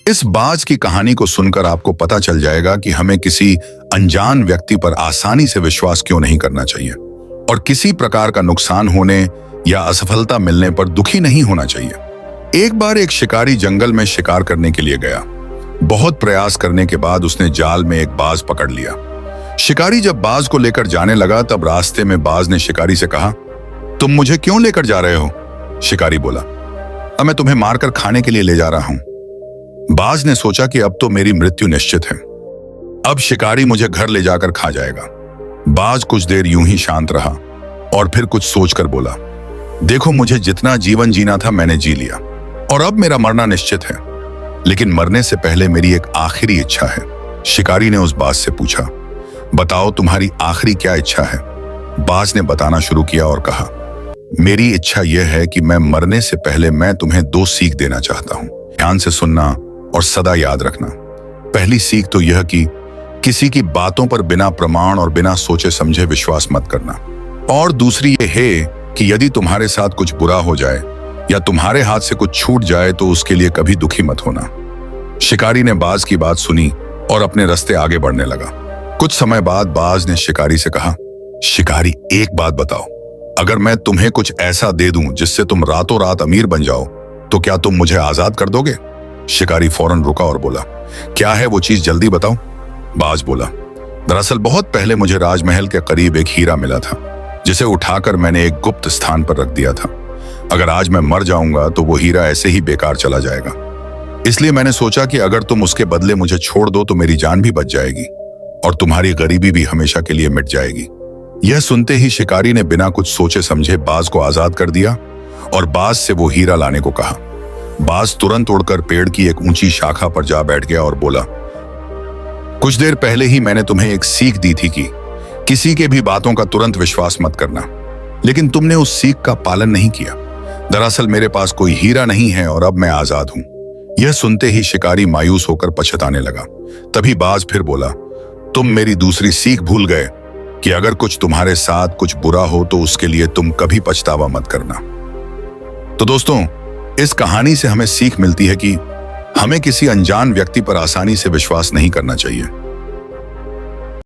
इस बाज की कहानी को सुनकर आपको पता चल जाएगा कि हमें किसी अनजान व्यक्ति पर आसानी से विश्वास क्यों नहीं करना चाहिए और किसी प्रकार का नुकसान होने या असफलता मिलने पर दुखी नहीं होना चाहिए। एक बार एक शिकारी जंगल में शिकार करने के लिए गया। बहुत प्रयास करने के बाद उसने जाल में एक बाज पकड़ लिया। शिकारी जब बाज को लेकर जाने लगा तब रास्ते में बाज ने शिकारी से कहा, तुम मुझे क्यों लेकर जा रहे हो? शिकारी बोला, अब मैं तुम्हें मारकर खाने के लिए ले जा रहा हूं। बाज ने सोचा कि अब तो मेरी मृत्यु निश्चित है, अब शिकारी मुझे घर ले जाकर खा जाएगा। बाज कुछ देर यूं ही शांत रहा और फिर कुछ सोचकर बोला, देखो मुझे जितना जीवन जीना था मैंने जी लिया और अब मेरा मरना निश्चित है, लेकिन मरने से पहले मेरी एक आखिरी इच्छा है। शिकारी ने उस बाज से पूछा, बताओ तुम्हारी आखिरी क्या इच्छा है? बाज ने बताना शुरू किया और कहा, मेरी इच्छा यह है कि मैं मरने से पहले मैं तुम्हें 2 सीख देना चाहता हूं। ध्यान से सुनना और सदा याद रखना। पहली सीख तो यह कि किसी की बातों पर बिना प्रमाण और बिना सोचे समझे विश्वास मत करना। और दूसरी ये है कि यदि तुम्हारे साथ कुछ बुरा हो जाए या तुम्हारे हाथ से कुछ छूट जाए तो उसके लिए कभी दुखी मत होना। शिकारी ने बाज की बात सुनी और अपने रास्ते आगे बढ़ने लगा। कुछ समय बाद बाज ने शिकारी से कहा, शिकारी एक बात बताओ, अगर मैं तुम्हें कुछ ऐसा दे दूं जिससे तुम रातों रात अमीर बन जाओ तो क्या तुम मुझे आजाद कर दोगे? शिकारी फौरन रुका और बोला, क्या है वो चीज, जल्दी बताओ। बाज बोला, दरअसल बहुत पहले मुझे राजमहल के करीब एक हीरा मिला था जिसे उठाकर मैंने एक गुप्त स्थान पर रख दिया था। अगर आज मैं मर जाऊंगा तो वो हीरा ऐसे ही बेकार चला जाएगा, इसलिए मैंने सोचा कि अगर तुम उसके बदले मुझे छोड़ दो तो मेरी जान भी बच जाएगी और तुम्हारी गरीबी भी हमेशा के लिए मिट जाएगी। यह सुनते ही शिकारी ने बिना कुछ सोचे समझे बाज को आजाद कर दिया और बाज से वो हीरा लाने को कहा। बाज तुरंत उड़कर पेड़ की एक ऊंची शाखा पर जा बैठ गया और बोला, कुछ देर पहले ही मैंने तुम्हें एक सीख दी थी कि किसी के भी बातों का तुरंत विश्वास मत करना, लेकिन तुमने उस सीख का पालन नहीं किया। दरअसल मेरे पास कोई हीरा नहीं है और अब मैं आजाद हूं। यह सुनते ही शिकारी मायूस होकर पछताने लगा। तभी बाज फिर बोला, तुम मेरी दूसरी सीख भूल गए कि अगर कुछ तुम्हारे साथ कुछ बुरा हो तो उसके लिए तुम कभी पछतावा मत करना। तो दोस्तों, इस कहानी से हमें सीख मिलती है कि हमें किसी अनजान व्यक्ति पर आसानी से विश्वास नहीं करना चाहिए।